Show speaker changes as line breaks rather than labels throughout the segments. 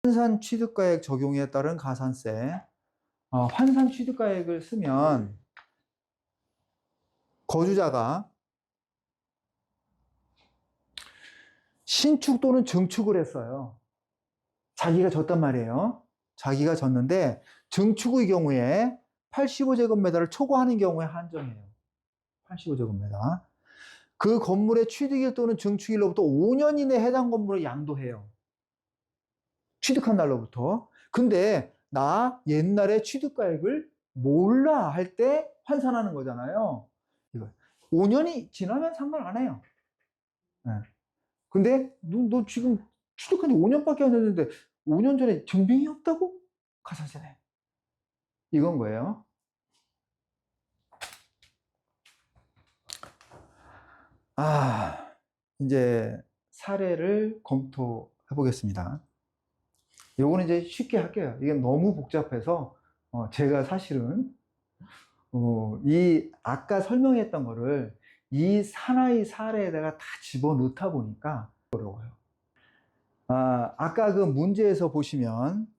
환산 취득가액 적용에 따른 가산세. 환산 취득가액을 쓰면 거주자가 신축 또는 증축을 했어요. 자기가 졌단 말이에요. 자기가 졌는데 증축의 경우에 85제곱미터를 초과하는 경우에 한정해요. 85제곱미터. 그 건물의 취득일 또는 증축일로부터 5년 이내에 해당 건물을 양도해요. 취득한 날로부터. 근데 나 옛날에 취득가액을 몰라 할 때 환산하는 거잖아요. 이거 5년이 지나면 상관 안 해요. 네. 근데 너 지금 취득한 지 5년밖에 안 됐는데 5년 전에 증빙이 없다고? 가산세네. 이건 거예요. 이제 사례를 검토해 보겠습니다. 요거는 이제 쉽게 할게요. 이게 너무 복잡해서 제가 사실은 이 아까 설명했던 거를 이 하나의 사례에다가 다 집어넣다 보니까 어려워요. 아까 그 문제에서 보시면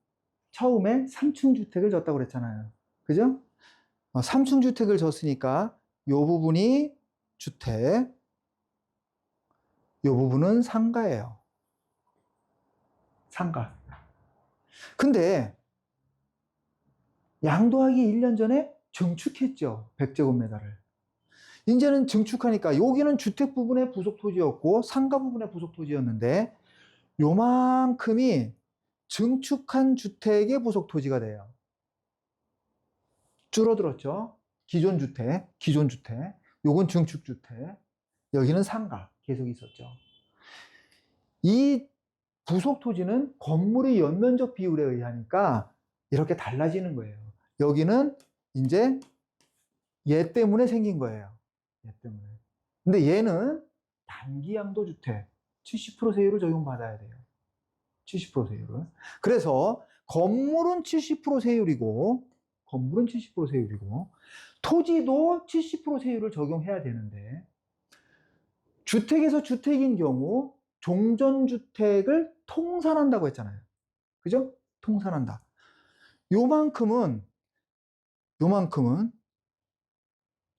처음에 3층 주택을 졌다고 그랬잖아요. 그죠? 3층 주택을 졌으니까 요 부분이 주택, 요 부분은 상가예요. 상가. 근데 양도하기 1년 전에 증축했죠. 100제곱미터를. 이제는 증축하니까 여기는 주택 부분의 부속 토지였고 상가 부분의 부속 토지였는데 요만큼이 증축한 주택의 부속 토지가 돼요. 줄어들었죠. 기존 주택. 요건 증축 주택. 여기는 상가 계속 있었죠. 이 부속 토지는 건물의 연면적 비율에 의하니까 이렇게 달라지는 거예요. 여기는 이제 얘 때문에 생긴 거예요. 얘 때문에. 근데 얘는 단기 양도주택 70% 세율을 적용받아야 돼요. 70% 세율을. 그래서 건물은 70% 세율이고 토지도 70% 세율을 적용해야 되는데 주택에서 주택인 경우 종전주택을 통산한다고 했잖아요. 그죠? 통산한다. 요만큼은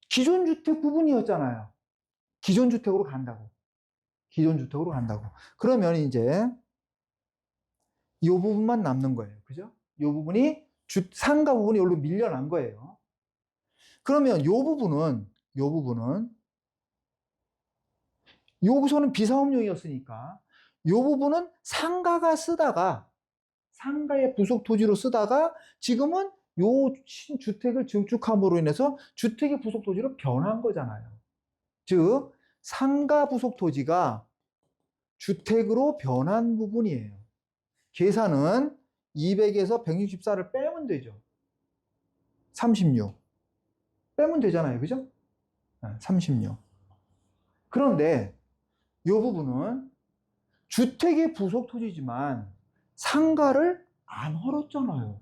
기존 주택 부분이었잖아요. 기존 주택으로 간다고. 그러면 이제 이 부분만 남는 거예요. 그죠? 이 부분이 상가 부분이 여기로 밀려난 거예요. 그러면 이 부분은 여기서는 비사업용이었으니까 이 부분은 상가가 쓰다가 상가의 부속 토지로 쓰다가 지금은 요 주택을 증축함으로 인해서 주택의 부속 토지로 변한 거잖아요. 즉 상가 부속 토지가 주택으로 변한 부분이에요. 계산은 200에서 164를 빼면 되죠. 36. 빼면 되잖아요. 그죠? 36. 그런데 이 부분은 주택의 부속 토지지만 상가를 안 헐었잖아요.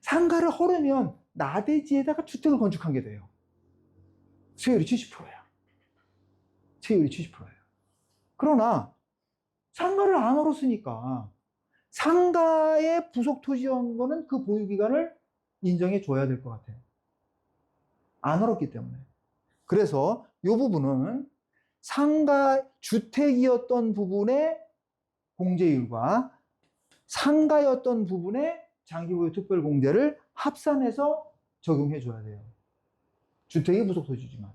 상가를 헐으면 나대지에다가 주택을 건축한 게 돼요. 세율이 70%예요. 그러나 상가를 안 헐었으니까 상가의 부속 토지인 거는 그 보유기간을 인정해 줘야 될 것 같아요. 안 헐었기 때문에. 그래서 이 부분은 상가 주택이었던 부분의 공제율과 상가였던 부분의 장기보유 특별공제를 합산해서 적용해 줘야 돼요. 주택이 부속 토지지만.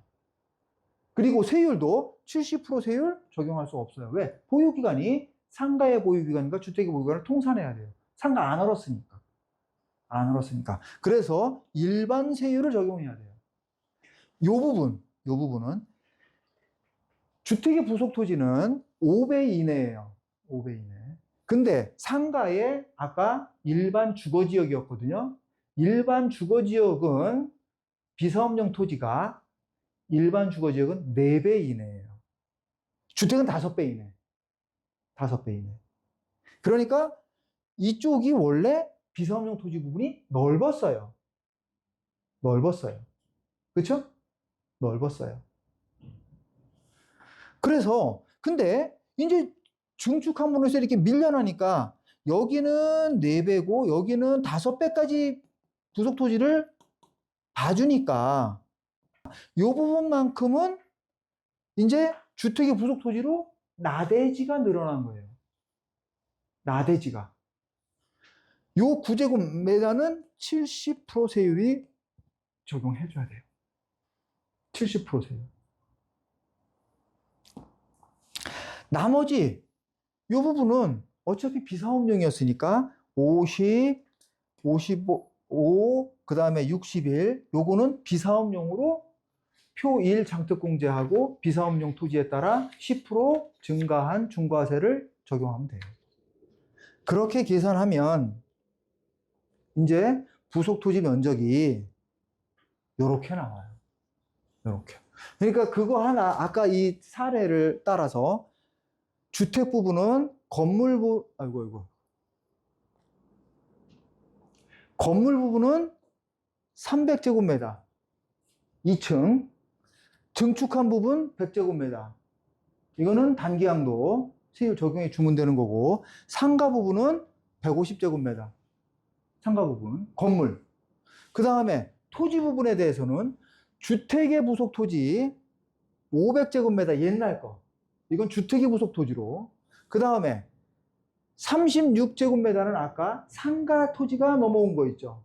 그리고 세율도 70% 세율 적용할 수 없어요. 왜? 보유기간이 상가의 보유기간과 주택의 보유기간을 통산해야 돼요. 상가 안 얼었으니까. 그래서 일반 세율을 적용해야 돼요. 요 부분은 주택의 부속 토지는 5배 이내예요. 5배 이내. 근데 상가의 아까 일반 주거지역이었거든요. 일반 주거지역은 비사업용 토지가 일반 주거지역은 4배 이내예요. 주택은 5배 이내. 그러니까 이쪽이 원래 비사업용 토지 부분이 넓었어요. 그렇죠? 넓었어요. 그래서 근데 이제 중축한 분에서 이렇게 밀려나니까 여기는 4배고 여기는 5배까지 부속토지를 봐주니까 이 부분만큼은 이제 주택의 부속토지로 나대지가 늘어난 거예요. 나대지가. 요 9제곱미터는 70% 세율이 적용해줘야 돼요. 70% 세율. 나머지 이 부분은 어차피 비사업용이었으니까 50, 55, 그 다음에 61, 요거는 비사업용으로 표 1 장특공제하고 비사업용 토지에 따라 10% 증가한 중과세를 적용하면 돼요. 그렇게 계산하면 이제 부속토지 면적이 요렇게 나와요. 요렇게. 그러니까 그거 하나, 아까 이 사례를 따라서 주택 부분은 건물 부분은 300제곱미터 2층, 증축한 부분 100제곱미터. 이거는 단기양도 세율 적용이 주문되는 거고, 상가 부분은 150제곱미터. 상가 부분, 건물. 그 다음에 토지 부분에 대해서는 주택의 부속 토지 500제곱미터 옛날 거. 이건 주택의 부속 토지로. 그 다음에 36제곱미터는 아까 상가 토지가 넘어온 거 있죠.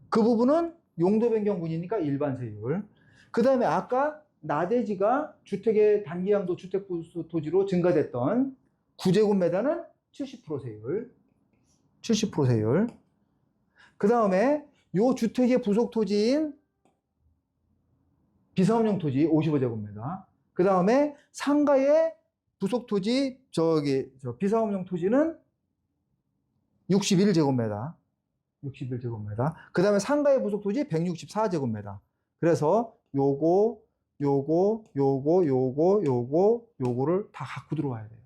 그 부분은 용도 변경분이니까 일반 세율. 그 다음에 아까 나대지가 주택의 단기양도 주택 부속 토지로 증가됐던 9제곱미터는 70% 세율. 70% 세율. 그 다음에 요 주택의 부속 토지인 비사업용 토지 55제곱미터. 그 다음에 상가의 부속 토지, 비사업용 토지는 61제곱미터. 61제곱미터. 그 다음에 상가의 부속 토지 164제곱미터. 그래서 요거를 다 갖고 들어와야 돼요.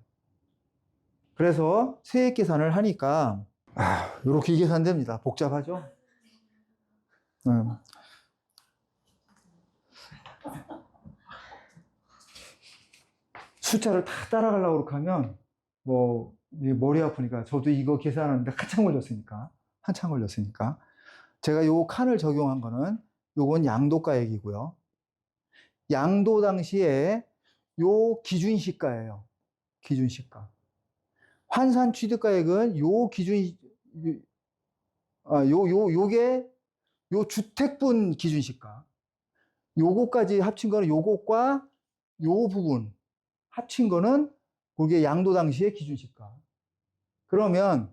그래서 세액 계산을 하니까, 요렇게 계산됩니다. 복잡하죠? 숫자를 다 따라가려고 그렇게 하면, 머리 아프니까, 저도 이거 계산하는데 한참 걸렸으니까. 제가 요 칸을 적용한 거는, 요건 양도가액이고요. 양도 당시에 요 기준시가예요. 기준시가. 환산 취득가액은 요게 요 주택분 기준시가. 요거까지 합친 거는 요것과 요 부분 합친 거는 그게 양도 당시의 기준시가. 그러면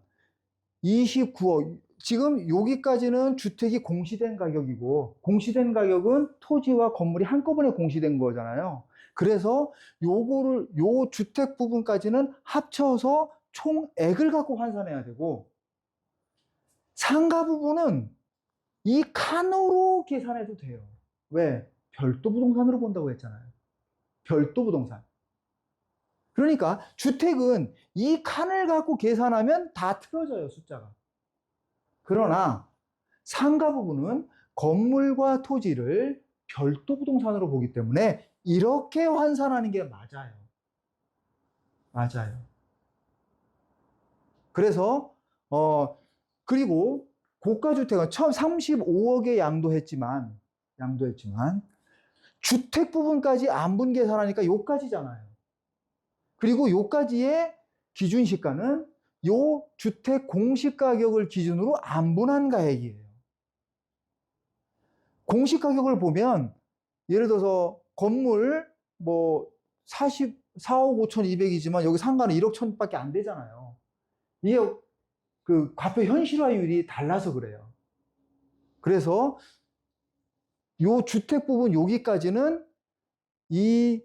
29억, 지금 여기까지는 주택이 공시된 가격이고, 공시된 가격은 토지와 건물이 한꺼번에 공시된 거잖아요. 그래서 요 주택 부분까지는 합쳐서 총액을 갖고 환산해야 되고, 상가 부분은 이 칸으로 계산해도 돼요. 왜? 별도 부동산으로 본다고 했잖아요. 별도 부동산. 그러니까 주택은 이 칸을 갖고 계산하면 다 틀어져요, 숫자가. 그러나 상가 부분은 건물과 토지를 별도 부동산으로 보기 때문에 이렇게 환산하는 게 맞아요. 맞아요. 그래서 그리고 고가주택은 처음 35억에 양도했지만 주택 부분까지 안분 계산하니까 요까지잖아요. 그리고 요까지의 기준시가는 요 주택 공시가격을 기준으로 안분한 가액이에요. 공시가격을 보면 예를 들어서 건물 44억 5,200이지만 여기 상가는 1억 1,000밖에 안 되잖아요. 이게 그 과표 현실화율이 달라서 그래요. 그래서 요 주택 부분 여기까지는 이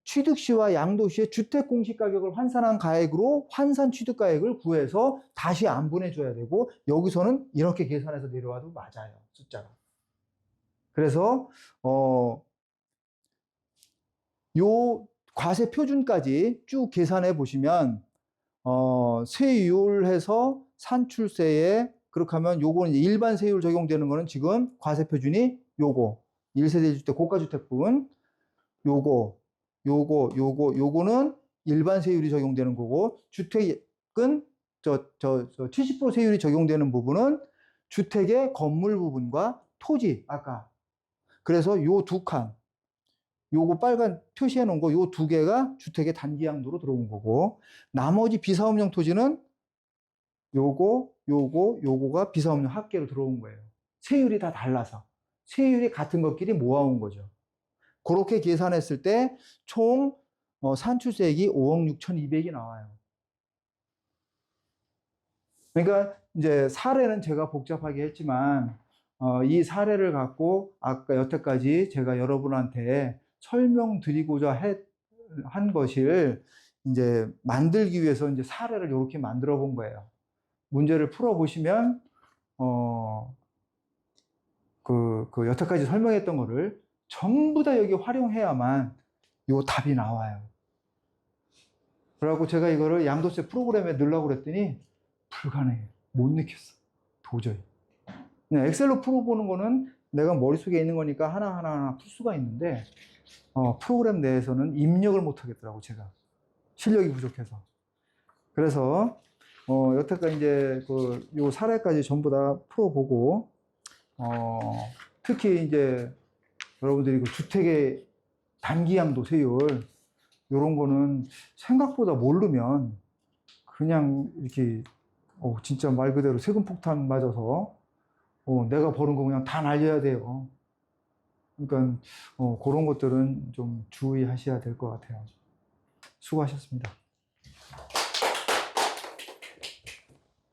취득시와 양도시의 주택 공시가격을 환산한 가액으로 환산 취득가액을 구해서 다시 안분해 줘야 되고, 여기서는 이렇게 계산해서 내려와도 맞아요, 숫자가. 그래서 요 과세 표준까지 쭉 계산해 보시면 세율해서 산출세에 그렇게 하면 요거는 일반 세율 적용되는 거는 지금 과세 표준이 요거 1세대 주택 고가주택 부분 요거는 일반 세율이 적용되는 거고, 주택은 70% 세율이 적용되는 부분은 주택의 건물 부분과 토지, 아까. 그래서 요 두 칸, 요거 빨간 표시해 놓은 거, 요 두 개가 주택의 단기 양도로 들어온 거고, 나머지 비사업용 토지는 요거가 비사업용 합계로 들어온 거예요. 세율이 다 달라서. 세율이 같은 것끼리 모아온 거죠. 그렇게 계산했을 때 총 산출세액이 5억 6,200이 나와요. 그러니까 이제 사례는 제가 복잡하게 했지만 이 사례를 갖고 아까 여태까지 제가 여러분한테 설명드리고자 한 것을 이제 만들기 위해서 이제 사례를 이렇게 만들어 본 거예요. 문제를 풀어 보시면 그 여태까지 설명했던 거를 전부 다 여기 활용해야만 요 답이 나와요. 그래갖고 제가 이거를 양도세 프로그램에 넣으려고 그랬더니 불가능해요. 못 넣겠어. 도저히. 그냥 엑셀로 풀어보는 거는 내가 머릿속에 있는 거니까 하나하나 풀 수가 있는데 프로그램 내에서는 입력을 못 하겠더라고, 제가. 실력이 부족해서. 그래서 여태까지 이제 요 사례까지 전부 다 풀어보고 특히 이제 여러분들이 그 주택의 단기 양도세율 이런 거는 생각보다 모르면 그냥 이렇게 진짜 말 그대로 세금 폭탄 맞아서 내가 버는 거 그냥 다 날려야 돼요. 그러니까 그런 것들은 좀 주의하셔야 될 것 같아요. 수고하셨습니다.